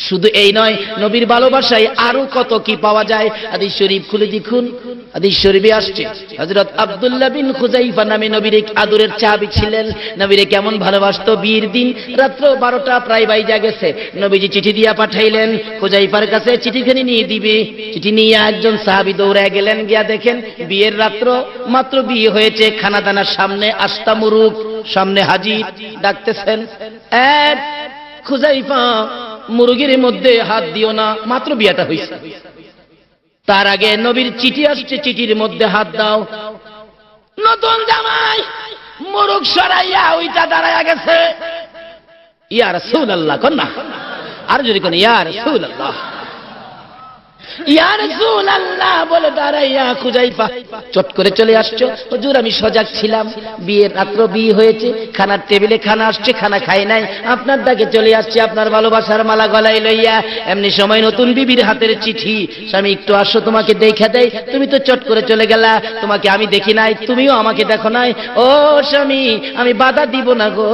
শুধু এই নয়, নবীর ভালোবাসায় আরো কত কি পাওয়া যায়। হাদিস শরীফ খুলে দেখুন, হাদিস শরীফে আসছে হযরত আব্দুল্লাহ বিন খুযাইফা নামে নবীর এক আদরের সাহাবী ছিলেন। নবীরে কেমন ভালোবাসতো, বিয়ের দিন রাত্র 12টা প্রায় বাইজা গেছে, নবীজি চিঠি দিয়া পাঠাইলেন খুযাইফার কাছে, চিঠিখানি নিয়ে দিবে। চিঠি নিয়ে একজন সাহাবী দৌড়ে গেলেন, গিয়া দেখেন বিয়ের রাত্র মাত্র বিয়ে হয়েছে, খানাদানার সামনে আস্তা মুরুগ সামনে হাজির, ডাকতেছেন, খুযাইফা মুরগির মধ্যে হাত দিও না, মাত্র বিয়েটা হয়েছে। তার আগে নবীর চিঠি আসছে, চিঠির মধ্যে হাত দাও। নতুন জামাই মুরগ সরাইয়া ওইটা দাঁড়ায়া গেছে, ইয়া রাসূলুল্লাহ কন্যা, আর যদি কোন ইয়া রাসূলুল্লাহ, ইয়া রাসূলুল্লাহ বলে দাঁড়াইয়া খুযাইফা চট করে চলে আসছো। হুজুর আমি সজাগ ছিলাম, বিয়ের রাত্র বিয়ে হয়েছে, খানার টেবিলে খানা আসছে, খানা খাই নাই, আপনার ডাকে চলে আসছে আপনার ভালোবাসার মালা গলায় লইয়া। এমনি সময় নতুন বিবির হাতের চিঠি, স্বামী একটু আসো তোমাকে দেখা দেয়, তুমি তো চট করে চলে গেলা, তোমাকে আমি দেখি নাই, তুমিও আমাকে দেখো নাই। ও স্বামী আমি বাধা দিব না গো,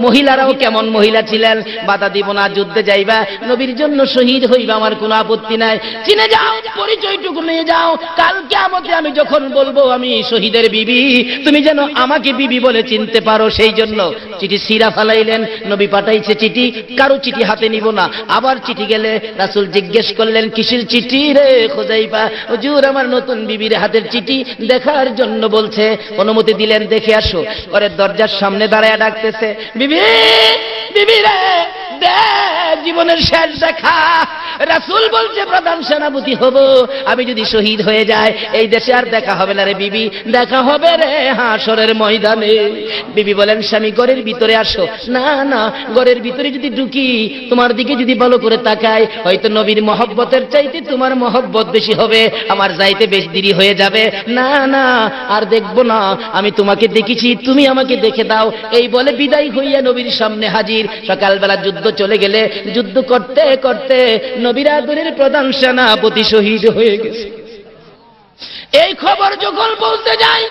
মহিলারাও কেমন মহিলা ছিলেন, বাধা দিব না, যুদ্ধে যাইবা, নবীর জন্য শহীদ হইবা, আমার কোনো আপত্তি নাই, চিনে যাও, পরিচয়টুকু নিয়ে যাও, কাল কিয়ামতে আমি যখন বলবো আমি শহীদের বিবি, তুমি যেন আমাকে বিবি বলে চিনতে পারো, সেই জন্য। চিঠি সিরা ফালাইলেন, নবী পাঠাইছে চিঠি, কারো চিঠি হাতে নিব না। আবার চিঠি গেলে রাসূল জিজ্ঞেস করলেন, কিসের চিঠি রে খুযাইফা? হুজুর আমার নতুন বিবির হাতের চিঠি দেখার জন্য বলছে, অনুমতি দিলেন, দেখে আসো। ওরে দরজার সামনে দাঁড়ায় ডাকতেছে, বিবি বিবি রে জীবনের শেষ দেখা। রাসূল বলছে প্রধান সেনাপতি হব, আমি যদি শহীদ হয়ে যায় এই দেশে আর দেখা হবে না রে বিবি, দেখা হবে রে হাসরের ময়দানে। বিবি বলেন, স্বামী ঘরের ভিতরে আসো। না না, ঘরের ভিতরে যদি ঢুকি তোমার দিকে যদি ভালো করে তাকাই, হয়তো নবীর মহব্বতের চাইতে তোমার মহব্বত বেশি হবে, আমার যাইতে বেশ দেরি হয়ে যাবে। না না আর দেখবো না, আমি তোমাকে দেখেছি, তুমি আমাকে দেখে দাও। এই বলে বিদায় হইয়া নবীর সামনে হাজির। সকালবেলা যুদ্ধ চলে গেলে যুদ্ধ করতে করতে নবীর আদরের প্রধান সেনাপতি শহীদ হয়ে গেছে। এই খবর যখন বলতে যায়,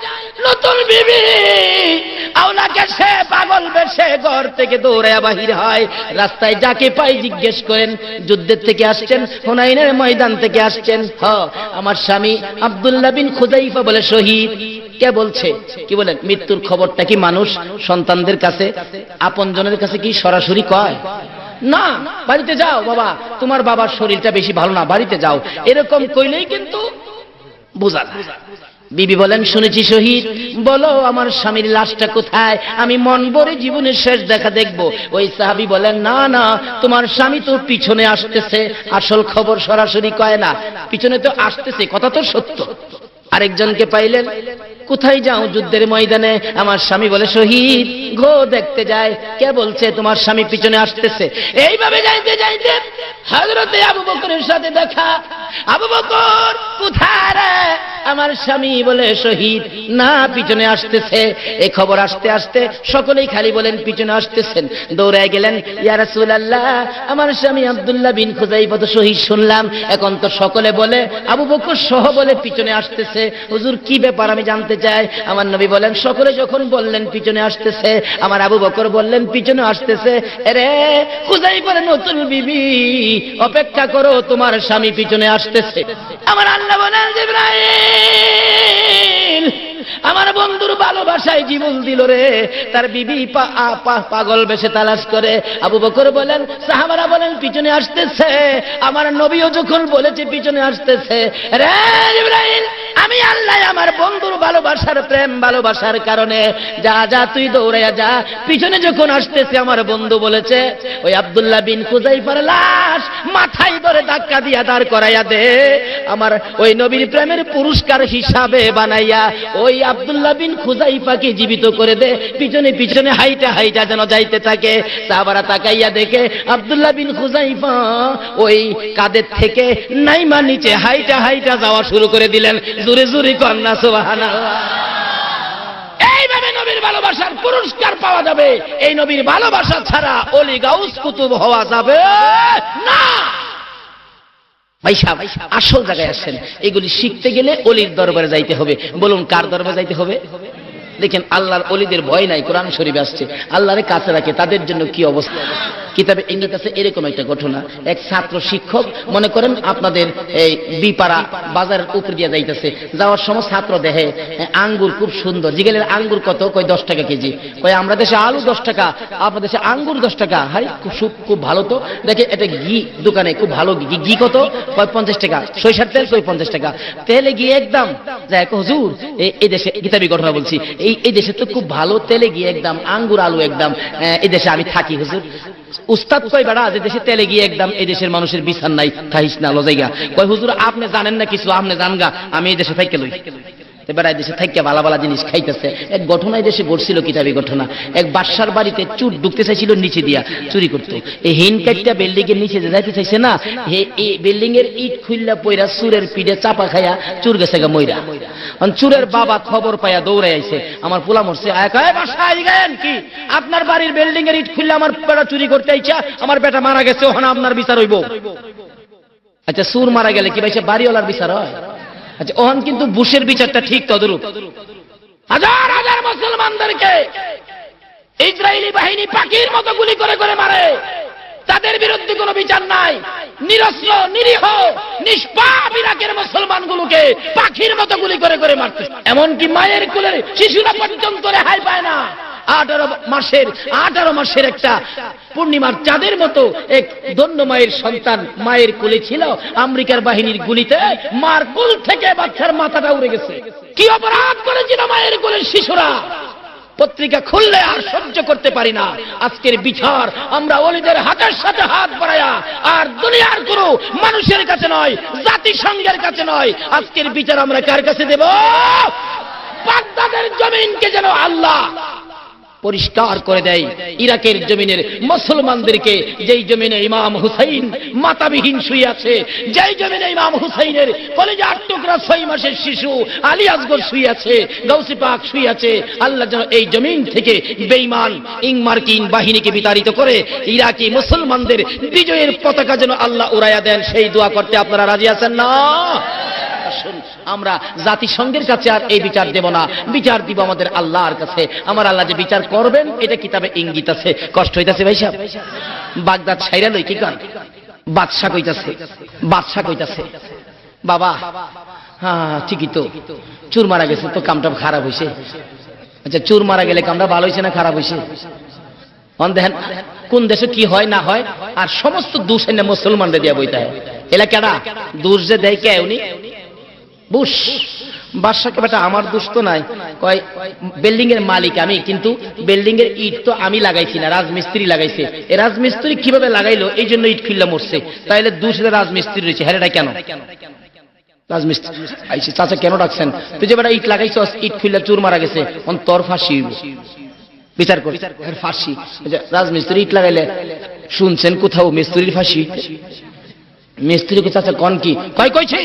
নতুন বিবি আওলাকে সে পাগল বেশে ঘর থেকে দৌড়ে বাহির হয়। রাস্তায় যাকে পাই জিজ্ঞেস করেন, যুদ্ধের থেকে আসছেন, হুনাইনের ময়দান থেকে আসছেন? আমার স্বামী আব্দুল্লাহ বিন খুযাইফা বলে শহীদ। কে বলছে? কি বলেন? মৃত্যুর খবরটা কি মানুষ সন্তানদের কাছে, আপনজনের কাছে কি সরাসরি কয়? না, বাড়িতে যাও বাবা, তোমার বাবার শরীরটা বেশি ভালো না, বাড়িতে যাও, এরকম কইলেই কিন্তু বোঝা যায়। বিবি বলেন, শুনেছি শহীদ, বলো আমার স্বামীর লাশটা কোথায়, আমি মন ভরে জীবনের শেষ দেখা দেখব। ওই সাহাবী বলেন, না না, তোমার স্বামী তো পিছনে আসতেছে, আসল খবর সরাসরি কয় না, পিছনে তো আসতেছে, কথা তো সত্য। আরেকজনকে পাইলেন, কোথায় যাও? যুদ্ধের ময়দানে। আমার স্বামী বলে শহীদ, গো দেখতে যায়। কে বলছে? তোমার স্বামী পিছনে আসতেছে। এইভাবে যাইতে যাইতে হযরতে আবু বকরের সাথে দেখা। আবু বকর কোথায় রে? আমার স্বামী বলে শহীদ। না, পিছনে আসতেছে। এই খবর আসতে আসতে সকলেই খালি বলেন পিছনে আসতেছেন। দৌড়ায় গেলেন, ইয়া রাসূলুল্লাহ আমার স্বামী আব্দুল্লাহ বিন খুযাইফা তো শহীদ শুনলাম, এখন তো সকলে বলে আবু বকর সহ বলে পিছনে আসতেছে, হুজুর কি ব্যাপার আমি জানতে চাই। আমার নবী বলেন, সকলে যখন বললেন পিছনে আসতেছে, আমার আবু বকর বললেন পিছনে আসতেছে। আরে খুযাইফার নতুন বিবি, অপেক্ষা করো, তোমার স্বামী পিছনে আসতেছে। আমার আল্লাহ বলেন, জিবরাইল আমার বন্ধুর ভালোবাসায় জীবন দিল রে, তার বিবি পাগল বেশে তালাশ করে। আবু বকর বলেন, সাহাবারা বলেন পিছনে আসতেছে। আমার নবীও যখন বলেছে পিছনে আসতেছে, রে জিবরাইল আমি আল্লাহ আমার বন্ধুর ভালোবাসার প্রেম ভালোবাসার কারণে যা যা তুই দৌড়াইয়া যা, পিছনে যখন আসতেছে আমার বন্ধু বলেছে ওই আব্দুল্লাহ বিন খুযাইফার লাশ মাথায় ধরে ধাক্কা দিয়া দাঁড় করাইয়া দে, আমার ওই নবীর প্রেমের পুরস্কার হিসাবে বানাইয়া ওই আব্দুল্লাহ বিন খুযাইফাকে জীবিত করে দে। পিছনে পিছনে হাইটা হাইটা যেন যাইতে থাকে। সাহাবারা তাকাইয়া দেখে আব্দুল্লাহ বিন খুযাইফা ওই কাদের থেকে নাইমা নিচে হাইটা হাইটা যাওয়া শুরু করে দিলেন। জোরে জোরে কন্যা সুবহানাল্লাহ। এইভাবে নবীর ভালোবাসার পুরস্কার পাওয়া যাবে। এই নবীর ভালোবাসা ছাড়া ওলি গাউস কুতুব হওয়া যাবে না। ভাই সাহেব, আসল জায়গায় আসেন, এগুলি শিখতে গেলে অলির দরবারে যাইতে হবে। বলুন কার দরবারে যাইতে হবে? দেখেন আল্লাহর অলিদের ভয় নাই, কোরআন শরীফে আসছে, আল্লাহরে কাছে রাখে, তাদের জন্য কি অবস্থা। কিতাবে ইঙ্গিত আছে এরকম একটা ঘটনা। এক ছাত্র শিক্ষক মনে করেন আপনাদের এই বিপাড়া বাজারের উপর দিয়ে যাইতেছে, যাওয়ার সময় ছাত্র দেখে আঙ্গুর খুব সুন্দর, জিগেলের আঙ্গুর কত, কয় 10 টাকা কেজি, কয় আমরা দেশে আলু 10 টাকা, আপনার দেশে আঙ্গুর 10 টাকা, হাই খুব ভালো তো। দেখে এটা ঘি দোকানে খুব ভালো ঘি কত, কয় 50 টাকা, সরিষার তেল কয় 50 টাকা, তেলে গিয়ে একদম যাই হুজুর এই দেশে কিতাবি ঘটনা বলছি, এই দেশে তো খুব ভালো, তেলে গিয়ে একদম, আঙ্গুর আলু একদম, এই দেশে আমি থাকি হুজুর। উস্তাদ কয় বেড়া যে দেশে তেলে গিয়ে একদম, এই দেশের মানুষের বিচার নাই, খাইস না লজাইগা। কয় হুজুর আপনি জানেন না কিছু, আপনি জানগা, আমি এই দেশে থাইকে লই। বেড়ায় দেশে থাইকে ভালো ভালো জিনিস খাইতেছে। এক ঘটনায় দেশে ঘটছিল কিতাবি ঘটনা, এক বাদশার বাড়িতে চুর ঢুকতে চাইছিল নিচে দিয়া চুরি করতে, এই হিন কাটটা বিল্ডিং এর নিচে যাইতে চাইছে না, এই বিল্ডিং এর ইট খুললা পয়রা চুরের পিঠে চাপা খাইয়া চুর গেছে গা মইরা। চুরের বাবা খবর পাইয়া দৌড়ে আইছে, আমার পোলা মরছে, কি আপনার বাড়ির বিল্ডিং এর ইট খুললে আমার বেটা চুরি করতে আইছা, আমার বেটা মারা গেছে, ওখানে আপনার বিচার হইব। আচ্ছা চুর মারা গেলে কি ভাইছে বাড়িওয়ালার বিচার হয়? আচ্ছা ওখান কিন্তু বুশের বিচারটা ঠিক তদরূপ। হাজার হাজার মুসলমানদেরকে ইসরায়েলি বাহিনী পাখির মতো গুলি করে করে মারে, তাদের বিরুদ্ধে কোনো বিচার নাই, নিরস্ত্র নিরীহ নিষ্পাপ ইরাকের মুসলমানগুলোকে পাখির মতো গুলি করে করে মারতে, এমনকি মায়ের কোলের শিশুরা পর্যন্ত রেহাই পায় না। 18 মাসের একটা পূর্ণিমার চাঁদের মতো এক ধন্য মায়ের সন্তান মায়ের কোলে ছিল, আমেরিকার বাহিনীর গুলিতে মার কোল থেকে বাচ্চার মাথাটা উড়ে গেছে। কি অপরাধ করেছিল মায়ের কোলের শিশুরা? পত্রিকা খুললে আর সহ্য করতে পারি না। আজকের বিচার আমরা ওলিদের হাতের সাথে হাত বাড়ায়া, আর দুনিয়ার কোনো মানুষের কাছে নয়, জাতিসংঘের কাছে নয়, আজকের বিচার আমরা কার কাছে দেব? বাগদাদের জমিনকে যেন আল্লাহ পরিষ্কার করে দেয়, ইরাকের জমিনের মুসলমানদেরকে, যেই জমিনে ইমাম হুসাইন মাতাবিহীন শুয়ে আছে, যেই জমিনে ইমাম হুসাইনের কলিজার টুকরা 6 মাসের শিশু আলী আসগর শুয়ে আছে, গাউসে পাক শুয়ে আছে, আল্লাহ যেন এই জমিন থেকে বেঈমান মার্কিন বাহিনীকে বিতাড়িত করে ইরাকি মুসলমানদের বিজয়ের পতাকা যেন আল্লাহ উড়াইয়া দেন, সেই দোয়া করতে আপনারা রাজি আছেন না? আমরা জাতিসংঘের কাছে আর এই বিচার দেব না, বিচার দিব আমাদের আল্লাহর কাছে। আমার আল্লাহ যে বিচার করবেন এটা কিতাবে ইঙ্গিত আছে। কষ্ট হইতাছে ভাই সাহেব? বাগদাদ ছাইরা লই কি কান? বাদশা কইতাছে বাবা, হ্যাঁ ঠিকই তো, চুর মারা গেছে তো কামটা খারাপ হইছে। আচ্ছা চুর মারা গেলে কামটা ভালো হইছে না খারাপ হইছে? দেখেন কোন দেশে কি হয় না হয়, আর সমস্ত দোষ এনে মুসলমানদের দিয়া বইতে হয়। এলাকাটা দোষ যে দেয় কে? উনি বুশ বাদশাকে, বেটা আমার দোষ তো নাই, কয় বিল্ডিং এর মালিক আমি, কিন্তু বিল্ডিং এর ইট তো আমি লাগাইছি না, রাজমিস্ত্রি লাগাইছে। এই রাজমিস্ত্রি কিভাবে লাগাইলো এই জন্য ইট খুললা মরছে, তাইলে দোষ রাজমিস্ত্রি রয়েছে। হ্যাঁ এটা কেন? রাজমিস্ত্রি আইছে, চাচা কেন ডাকছেন? তুই যে বেটা ইট লাগাইছস, ইট খুললা চুর মারা গেছে, তোর ফাঁসি হইব। বিচার কর ফাঁসি। রাজমিস্ত্রি ইট লাগাইলে শুনছেন কোথাও মিস্ত্রির ফাঁসি? মিস্ত্রিকে চাচা কন কি? কইছে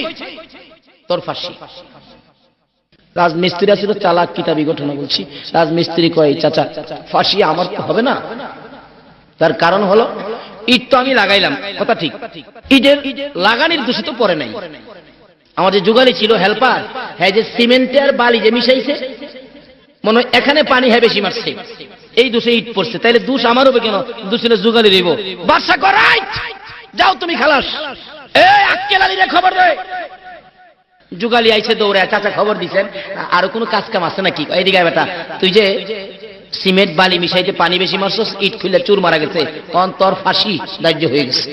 তোর ফাঁসি। রাজমিস্ত্রি ছিল চালাক, কিতাবি ঘটনা বলছি। রাজমিস্ত্রি কয় চাচা ফাঁসি আমার তো হবে না, তার কারণ হলো ইট তো আমি লাগাইলাম, কথা ঠিক, ইটের লাগানির দোষে তো পড়ে নাই। আমার যে যুগালি ছিল হেল্পার, হ্যাঁ যে সিমেন্টে আর বালি যে মিশাইছে, মনে হয় এখানে পানি হ্যাঁ বেশি মারছে, এই দোষে ইট পড়ছে, তাইলে দোষ আমার হবে কেন? দোষ ছিল যুগালি রইব। বাদশা করাই যাও তুমি খালাস, এই আক্কেল আলীরে খবর দে। যুগালি আইছে দৌড়ে, চাচা খবর দিছেন আরো কোনো কাজ কাম আছে নাকি? এইদিকে বেটা তুই যে সিমেন্ট বালি মিশাইতে পানি বেশি মারছস, ইট খুলে চুর মারা গেছে, কোন তোর ফাঁসি দাহ্য হয়ে গেছে।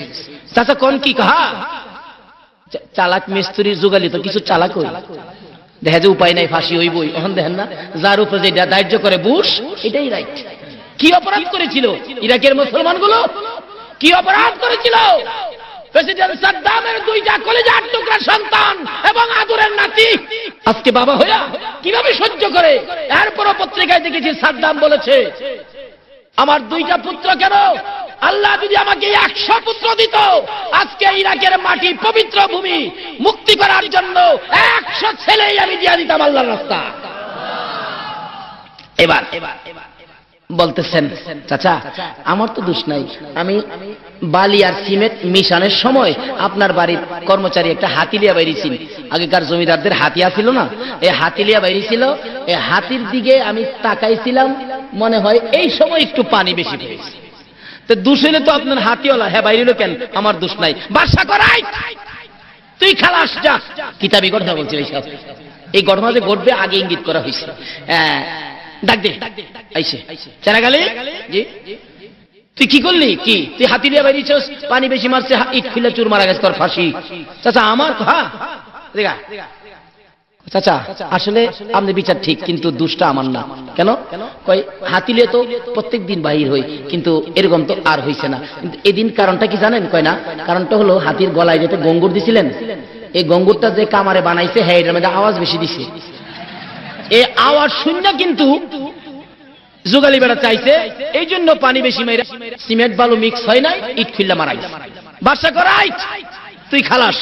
চাচা কোন কি কাহা? চালাক মিস্ত্রির যুগালি তো কিছু চালাক হই, দেখা যে উপায় নাই ফাঁসি হইবই। এখন দেখেন না যার উপরে যেটা দাহ্য করে বুশ, এটাই রাইট। কি অপরাধ করেছিল ইরাকের মুসলমানগুলো? কি অপরাধ করেছিল? প্রেসিডেন্ট সাদ্দামের 2টা কলিজার টুকরা সন্তান এবং আদরের নাতি আজকে বাবা হইয়া কিভাবে সহ্য করে? এরপরও পত্রিকায় দেখেছি সাদ্দাম বলেছে আমার 2টা পুত্র কেন, আল্লাহ যদি আমাকে 100 পুত্র দিত, আজকে ইরাকের মাটি পবিত্র ভূমি মুক্তি করার জন্য 100 ছেলেই আমি দিয়ে দিতাম আল্লাহর রাস্তা। এবার বলতেছেন চাচা আমার তো দোষ নাই, আমি বালি আর সিমেন্ট মিশানোর সময় আপনার বাড়ির কর্মচারী একটা হাতিলিয়া বাইরেছিল, আগেকার জমিদারদের হাতি আছিল না, এই হাতিলিয়া বাইরেছিল, এই হাতির দিকে আমি তাকাইছিলাম, মনে হয় এই সময় একটু পানি বেশি পেয়েছে। তো দোষ হইলে তো আপনার হাতিওয়ালা, হ্যাঁ বাইরে হলো কেন, আমার দোষ নাই, বাদশা করাই তুই খালাস যা। কিতাবি ঘটনা বলছিল এইসব, এই ঘটনা যে ঘটবে আগে ইঙ্গিত করা হয়েছে। ডাক দে আইসে চারাগালি, জি তুই কি করলি, কি তুই হাতি দিয়ে বেরিয়েছিস, পানি বেশি মারছে, ইট খুলে চুর মারা গেছে, তোর ফাঁসি। চাচা আমার হ্যাঁ দেখা চাচা আসলে আমাদের বিচার ঠিক, কিন্তু দুষ্টা আমার না। কেন কই হাতিলে তো প্রত্যেক দিন বাহির হই, কিন্তু এরকম তো আর হইছে না। কিন্তু এদিন কারণটা কি জানেন? কয় না, কারণটা হলো হাতির গলায় যেটা গঙ্গুর দিছিলেন, এই গঙ্গুরটা যে কামারে বানাইছে হ্যাঁ এটার মধ্যে আওয়াজ বেশি দিছে। এই আওয়াজ শূন্য কিন্তু জোগালি বেড়া চাইছে, এই জন্য পানি বেশি মেরে সিমেন্ট বালু মিক্স হয় নাই, ইট খুললা মারা গেছে। বাদশা করাই তুই খালাস,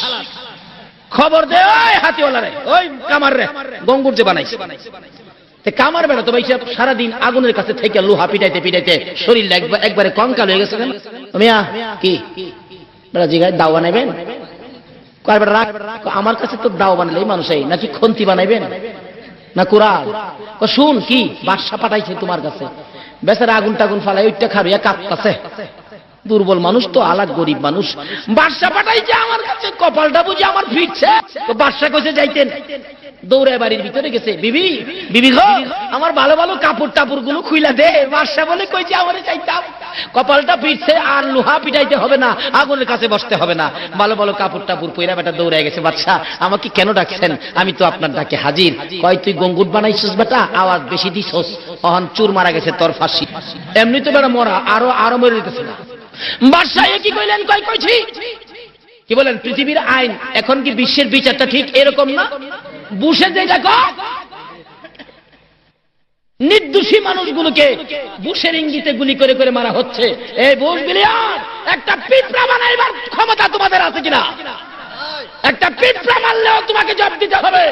খবর দে ওই হাতিওয়ালা রে, ওই কামার রে, গঙ্গুর যে বানাইছে। কামার বেড়া তো ভাই সারাদিন আগুনের কাছে থেকে লোহা পিটাইতে পিটাইতে শরীর একবারে কঙ্কাল হয়ে গেছে। মিয়া কি বেড়া জিগায় দাও বানাইবেন? আমার কাছে তো দাও বানালেই মানুষ নাকি খন্তি বানাইবেন না কুড়াল? শুন কি বাদশা পাঠাইছে তোমার কাছে, বেচারা আগুন টাগুন ফালাই ওইটা খাবে কাঁপতাছে, দুর্বল মানুষ তো, আলাগ গরিব মানুষ। বাদশা পাঠাইছে আমার কাছে, কপালটা বুঝে আমার ফিরছে। তো বাদশা কইছে যাইতেন, দৌড়ে বাড়ির ভিতরে গেছে, বিবি বিবি গো আমার ভালো ভালো কাপড় টাপড় গুলো খুইলা দে। বাদশা বলে কইছে আমারে চাইতাম, কপালটা ফিরছে, আর লোহা পিটাইতে হবে না, আগুনের কাছে বসতে হবে না, ভালো ভালো কাপড় টাপড় পইরা বেটা দৌড়ে গেছে। বাদশা আমাকে কেন ডাকছেন? আমি তো আপনার ডাকে হাজির। কয় তুই গঙ্গুট বানাইছিস বেটা, আওয়াজ বেশি দিছস, অহন চুর মারা গেছে, তোর ফাঁসি। এমনি তো বেটা মরা, আরো মরে যেতেছে না। বাদশা কি কইলেন? কইছি কি বলেন, পৃথিবীর আইন এখন কি বিশ্বের বিচারটা ঠিক এরকম না? বুশে যেটা নির্দোষী মানুষগুলোকে বুশের ইঙ্গিতে গুলি করে করে মারা হচ্ছে। এই বুশ বিলিয়ন একটা পিঁপড়া বানাইবার ক্ষমতা তোমাদের আছে কিনা? একটা পিঁপড়া মারলেও তোমাকে জবাব দিতে হবে।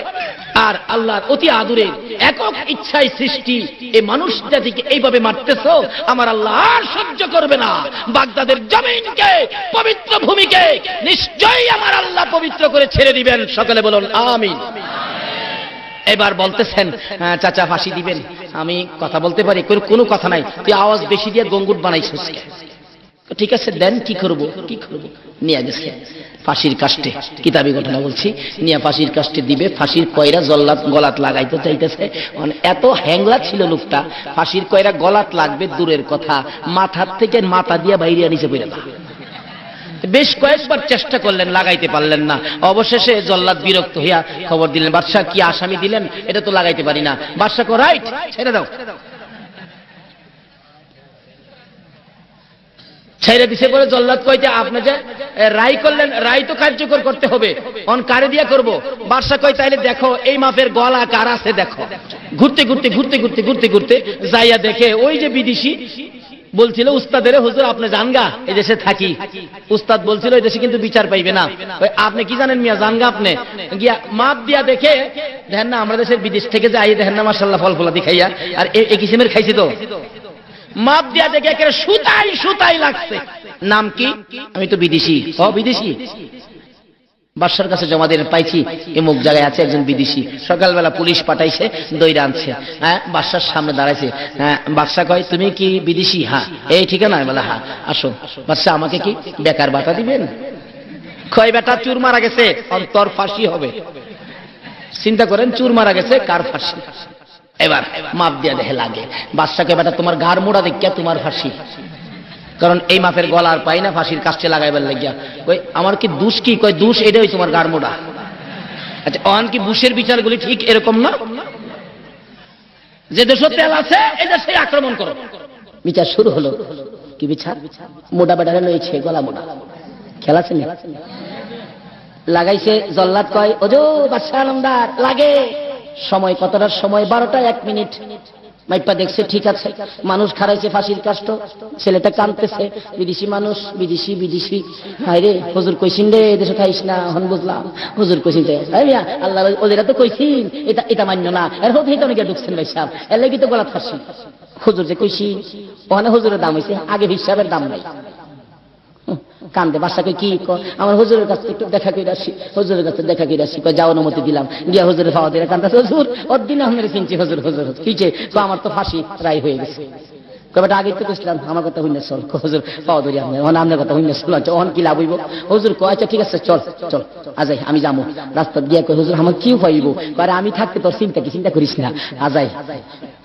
আর আল্লাহর অতি আদুরে একক ইচ্ছায় সৃষ্টি এই মানুষ জাতিকে এইভাবে মারতেছো, আমার আল্লাহ আর সহ্য করবে না। বাগদাদের জমিনকে, পবিত্র ভূমিকে নিশ্চয়ই আমার আল্লাহ পবিত্র করে ছেড়ে দিবেন। সকলে বলুন আমিন। এবার বলতেছেন চাচা ফাঁসি দিবেন? আমি কথা বলতে পারি, কোনো কথা নাই, তুই আওয়াজ বেশি দিয়ে গঙ্গুট বানাইছিস। ঠিক আছে দেন, কি করব কি করব। নিয়ে গেছে ফাঁসির কাষ্টে, কিতাবি ঘটনা বলছি, নিয়ে ফাঁসির কাষ্টে দিবে। ফাঁসির কয়রা জল্লাদ গলাত লাগাইতে চাইতেছে, এত হ্যাংলা ছিল লোকটা। ফাঁসির কয়রা গলাত লাগবে দূরের কথা, মাথার থেকে মাথা দিয়ে বাইরে নিচে পড়ে না। বেশ কয়েকবার চেষ্টা করলেন, লাগাইতে পারলেন না। অবশেষে জল্লাদ বিরক্ত হইয়া খবর দিলেন, বাদশা কি আসামি দিলেন, এটা তো লাগাইতে পারি না। বাদশা কো রাইট, ছেড়ে দাও। ছেড়ে দিছে বলে জল্লাদ কইতে, আপনি যে রায় করলেন, রায় তো কার্যকর করতে হবে, অন কারে দিয়া করব? বাদশা কই তাইলে দেখো এই মাপের গলা কার আছে দেখো। ঘুরতে ঘুরতে ঘুরতে ঘুরতে ঘুরতে ঘুরতে যাইয়া দেখে ওই যে বিদেশি বলছিল উস্তাদের, হুজুর আপনি জানগা এই দেশে থাকি। উস্তাদ বলছিল এই দেশে কিন্তু বিচার পাইবে না। আপনি কি জানেন মিয়া, জানগা আপনি গিয়া মাপ দিয়া দেখে দেখেন না, আমরা দেশের বিদেশ থেকে যাই দেখেন না মাশাআল্লাহ ফল ফলা দেখাইয়া, আর এই কিসিমের খাইছি তো মাপ দিয়া দেখে একেবারে সুতাই সুতাই লাগছে। নাম কি? আমি তো বিদেশি। ও বিদেশি? বাদশার কাছে জমা দিয়ে পাইছি এমুক জায়গায় আছে একজন বিদেশি। সকালবেলা পুলিশ পাঠাইছে, দইরা আনছে। হ্যাঁ, বাদশার সামনে দাঁড়াইছে। হ্যাঁ, বাদশা কয় তুমি কি বিদেশি? হ্যাঁ। এই ঠিকানা? বলে হ্যাঁ। আসো। বাদশা আমাকে কি বেকার ভাতা দিবেন? কয় বেটা চুর মারা গেছে, অন্তর ফাঁসি হবে। চিন্তা করেন, চুর মারা গেছে, কার ফাঁসি? এবার মাপ দিয়া দেখে লাগে। বাদশাকে বেটা তোমার গাড় মোড়া দেখিয়া তোমার ফাঁসি, কারণ এই মাপের গলা আর পাই না, ফাঁসির কাছে লাগাইবার লাগিয়া। কই আমার কি দোষ? কি কয় দোষ এটাই তোমার গাড় মোড়া। আচ্ছা অন কি বুশের বিচারগুলি ঠিক এরকম না? যে দেশে তেল আছে এই দেশে আক্রমণ করো। বিচার শুরু হলো। কি বিচার? মোটা বেটারে লইছে গলা মোটা, খেলা আছে লাগাইছে। জল্লাদ কয় ওজো বাদশা আলমদার লাগে। সময় কতটার সময়? 12টা 1 মিনিট। মাইপা দেখছে ঠিক আছে, মানুষ খারাইছে ফাঁসির কাষ্ট, ছেলেটা কাঁদতেছে। বিদেশি মানুষ, বিদেশি বিদেশি। হায় রে হুজুর কইছিন রে এদেশে খাইস না। হন বুঝলাম হুজুর কইছিন আল্লাহ ওদেরা তো কইছিন এটা এটা মান্য না। এর হোক তো অনেকে ঢুকছেন ভাই সাহেব, এর লাগি তো গলাত ফাঁসি। হুজুর যে কইছি ওখানে হুজুরের দাম হয়েছে, আগে হিসাবের দাম নাই। কান্দে। বাদশাকে কি আমার হুজুরের কাছে একটু দেখা করে আসি, হুজুরের কাছে দেখা করে আসি। যাও অনুমতি দিলাম। গিয়া হুজুরের পাওয়া দিয়ে কান্দাছে, হুজুর ওর দিন আপনার চিনছি হুজুর। হুজুর কিছে? তো আমার তো ফাঁসি রায় হয়ে গেছে। কবে আগে তো কইছিলাম আমার কথা হইনা চল হুজুর পাওয়া ধরি আপনি আপনার কথা হইনা চল অন কি লাভ হইব হুজুর কয় আচ্ছা ঠিক আছে চল চল আজাই আমি যাবো রাস্তা গিয়া কই হুজুর আমার কি হইব আরে আমি থাকতে তোর চিন্তা করিস না আজাই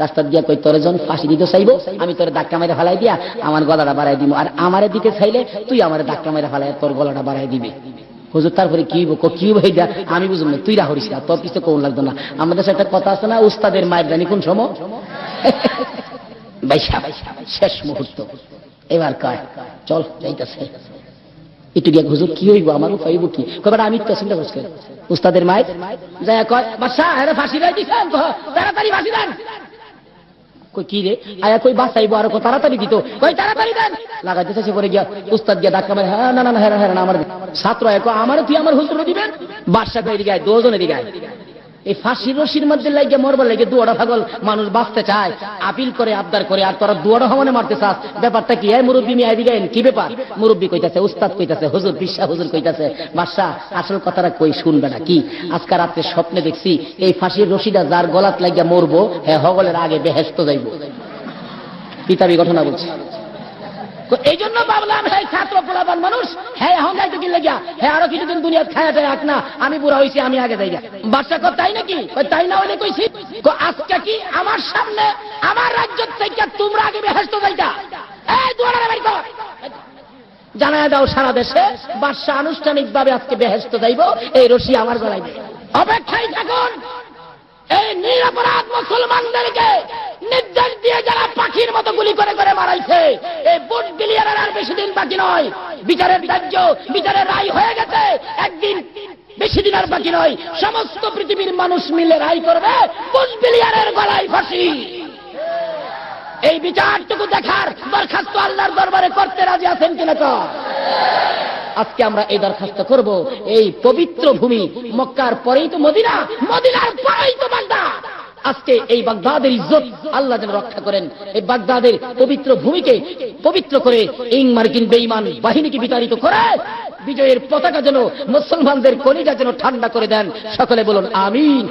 রাস্তা গিয়া কই তোর যখন ফাঁসি দিতে চাইবো আমি তোর ধাক্কা মেরে ফেলাই দিয়া আমার গলাটা বাড়াই দিব আর আমারে দিকে চাইলে তুই আমার ধাক্কা মেরে ফেলাই তোর গলাটা বাড়াই দিবি হুজুর তারপরে কি হইব কি হইবা আমি বুঝলাম না তুই রাহরিস না তোর কিছু কোন লাগতো না আমাদের একটা কথা আছে না উস্তাদের মায়ের জানি কোন সময় শেষ মুহূর্ত এবার কয় চল যাইতেছে একটু গিয়ে হুজুর কি হইব আমারও পাইব কি কবে আমি তো চিন্তা করছি উস্তাদের মায়ের যায় কয় বাদশা আরে ফাঁসি রাই দিছেন তাড়াতাড়ি ফাঁসি দেন কই কি রে আয়া কই বাঁচাইবো আর তাড়াতাড়ি দিত কই তাড়াতাড়ি দেন লাগাইতেছে পরে গিয়া উস্তাদ গিয়া ধাক্কা মারে হ্যাঁ না না হ্যাঁ হ্যাঁ আমার ছাত্র আমার তুই আমার হুজুর দিবেন বাদশা কই দিকে দুজনে দিকে এই ফাঁসির রশির মধ্যে লাগিয়ে মরবার লাগে দুয়ারা পাগল মানুষ বাঁচতে চায় আপিল করে আবদার করে আর তোরা দুয়ারা হমানে মারতে চাস ব্যাপারটা কি এই মুরব্বী মিয়া এদিকে কি ব্যাপার মুরব্বী কইতাছে উস্তাদ কইতাছে হুজুর বিশ্বাস হুজুর কইতাছে বাদশা আসল কথাটা কই শুনবে না কি আজকে রাতে স্বপ্নে দেখছি এই ফাঁসির রশিটা যার গলাত লাগিয়া মরবো হ্যাঁ হগলের আগে বেহেশত যাইব পিতাবি ঘটনা বলছি এই জন্য ভাবলাম হ্যাঁ ছাত্র পোলাপান মানুষ হ্যাঁ এখন যাইতে কি লাগিয়া হ্যাঁ আরো কিছুদিন দুনিয়া খায়া যায় এক না আমি বুড়া হয়েছি আমি আগে যাই বাদশা কর তাই নাকি তাই না হলে কইছি আজকে কি আমার সামনে আমার রাজ্য থেকে তোমরা আগে বেহেশত যাইতা এই দুয়ারে বের কর জানায় দাও সারা দেশে বাদশা আনুষ্ঠানিক ভাবে আজকে বেহেশত যাইব এই রশি আমার গলায় অপেক্ষায় থাকুন এই নিরপরাধ মুসলমানদেরকে নির্দেশ দিয়ে যারা পাখির মতো গুলি করে করে মারাইছে এই বুট বিলিয়ারের আর বেশি দিন বাকি নয় বিচারের ধার্য বিচারের রায় হয়ে গেছে একদিন বেশি দিন আর বাকি নয় সমস্ত পৃথিবীর মানুষ মিলে রায় করবে বুট বিলিয়ারের গলায় ফাঁসি এই বিচারটুকু দেখার দরখাস্ত আল্লাহর দরবারে করতে রাজি আছেন কিনা কর আজকে আমরা এই দরখাস্ত করব এই পবিত্র ভূমি মক্কার পরেই তো মদিনা মদিনার পরেই তো বাগদাদ আজকে এই বাগদাদের ইজ্জত আল্লাহ যেন রক্ষা করেন এই বাগদাদের পবিত্র ভূমিকে পবিত্র করে ইং মার্কিন বেঈমান বাহিনীকে বিতাড়িত করে বিজয়ের পতাকা যেন মুসলমানদের কলিজা যেন ঠান্ডা করে দেন সকলে বলুন আমিন।